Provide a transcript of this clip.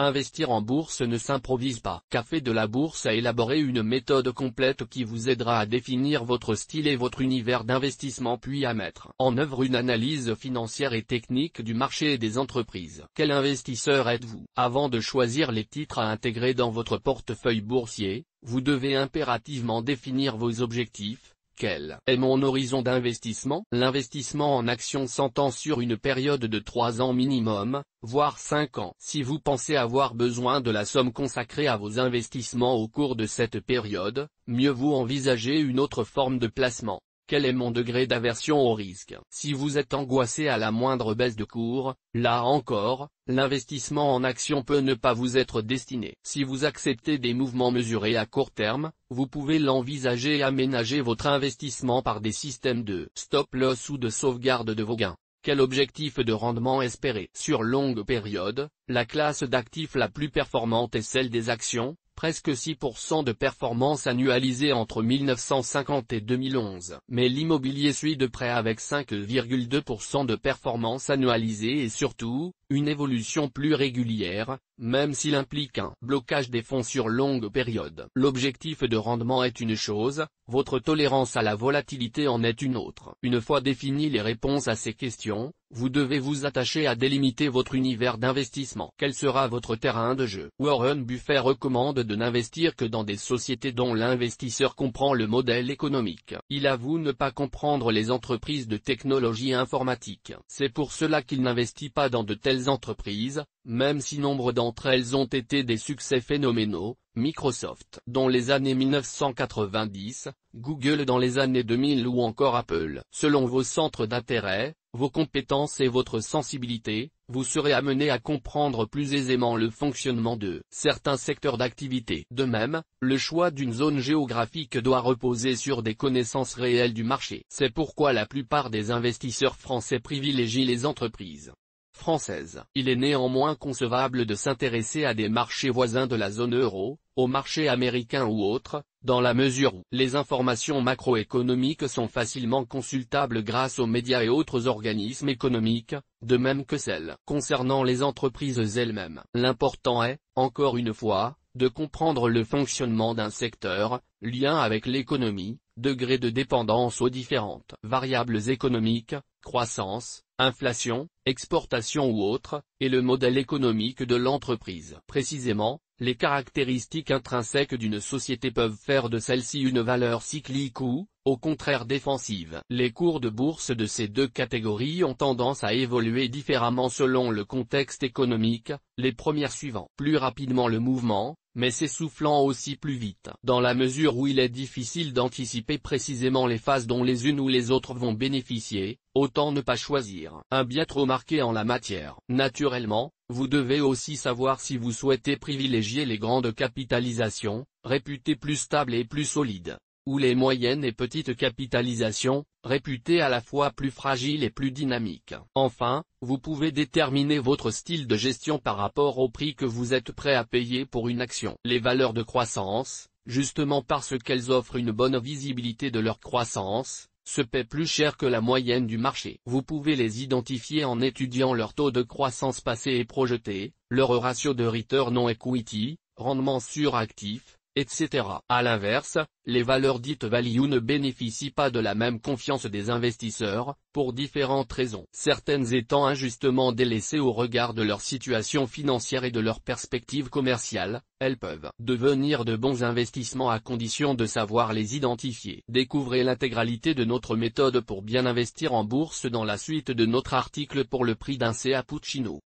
Investir en bourse ne s'improvise pas. Café de la Bourse a élaboré une méthode complète qui vous aidera à définir votre style et votre univers d'investissement puis à mettre en œuvre une analyse financière et technique du marché et des entreprises. Quel investisseur êtes-vous? Avant de choisir les titres à intégrer dans votre portefeuille boursier, vous devez impérativement définir vos objectifs. Quel est mon horizon d'investissement? L'investissement en actions s'entend sur une période de 3 ans minimum, voire 5 ans. Si vous pensez avoir besoin de la somme consacrée à vos investissements au cours de cette période, mieux vaut envisager une autre forme de placement. Quel est mon degré d'aversion au risque? Si vous êtes angoissé à la moindre baisse de cours, là encore, l'investissement en actions peut ne pas vous être destiné. Si vous acceptez des mouvements mesurés à court terme, vous pouvez l'envisager et aménager votre investissement par des systèmes de stop-loss ou de sauvegarde de vos gains. Quel objectif de rendement espérer? Sur longue période, la classe d'actifs la plus performante est celle des actions. Presque 6% de performance annualisée entre 1950 et 2011. Mais l'immobilier suit de près avec 5,2% de performance annualisée et surtout, une évolution plus régulière, même s'il implique un blocage des fonds sur longue période. L'objectif de rendement est une chose, votre tolérance à la volatilité en est une autre. Une fois définies les réponses à ces questions, vous devez vous attacher à délimiter votre univers d'investissement. Quel sera votre terrain de jeu? Warren Buffett recommande de n'investir que dans des sociétés dont l'investisseur comprend le modèle économique. Il avoue ne pas comprendre les entreprises de technologie informatique. C'est pour cela qu'il n'investit pas dans de telles entreprises, même si nombre d'entre elles ont été des succès phénoménaux. Microsoft dans les années 1990, Google dans les années 2000 ou encore Apple. Selon vos centres d'intérêt, vos compétences et votre sensibilité, vous serez amené à comprendre plus aisément le fonctionnement de certains secteurs d'activité. De même, le choix d'une zone géographique doit reposer sur des connaissances réelles du marché. C'est pourquoi la plupart des investisseurs français privilégient les entreprises françaises. Il est néanmoins concevable de s'intéresser à des marchés voisins de la zone euro, aux marchés américains ou autres, dans la mesure où les informations macroéconomiques sont facilement consultables grâce aux médias et autres organismes économiques, de même que celles concernant les entreprises elles-mêmes. L'important est, encore une fois, de comprendre le fonctionnement d'un secteur, lien avec l'économie, degré de dépendance aux différentes variables économiques, croissance, inflation, exportation ou autres, et le modèle économique de l'entreprise. Précisément, les caractéristiques intrinsèques d'une société peuvent faire de celle-ci une valeur cyclique ou, au contraire défensive. Les cours de bourse de ces deux catégories ont tendance à évoluer différemment selon le contexte économique, les premières suivant plus rapidement le mouvement, mais s'essoufflant aussi plus vite. Dans la mesure où il est difficile d'anticiper précisément les phases dont les unes ou les autres vont bénéficier, autant ne pas choisir un bien trop marqué en la matière. Naturellement, vous devez aussi savoir si vous souhaitez privilégier les grandes capitalisations, réputées plus stables et plus solides, ou les moyennes et petites capitalisations, réputées à la fois plus fragiles et plus dynamiques. Enfin, vous pouvez déterminer votre style de gestion par rapport au prix que vous êtes prêt à payer pour une action. Les valeurs de croissance, justement parce qu'elles offrent une bonne visibilité de leur croissance, se paient plus cher que la moyenne du marché. Vous pouvez les identifier en étudiant leur taux de croissance passé et projeté, leur ratio de return on equity, rendement sur actif, etc. À l'inverse, les valeurs dites value ne bénéficient pas de la même confiance des investisseurs, pour différentes raisons. Certaines étant injustement délaissées au regard de leur situation financière et de leurs perspectives commerciales, elles peuvent devenir de bons investissements à condition de savoir les identifier. Découvrez l'intégralité de notre méthode pour bien investir en bourse dans la suite de notre article pour le prix d'un cappuccino.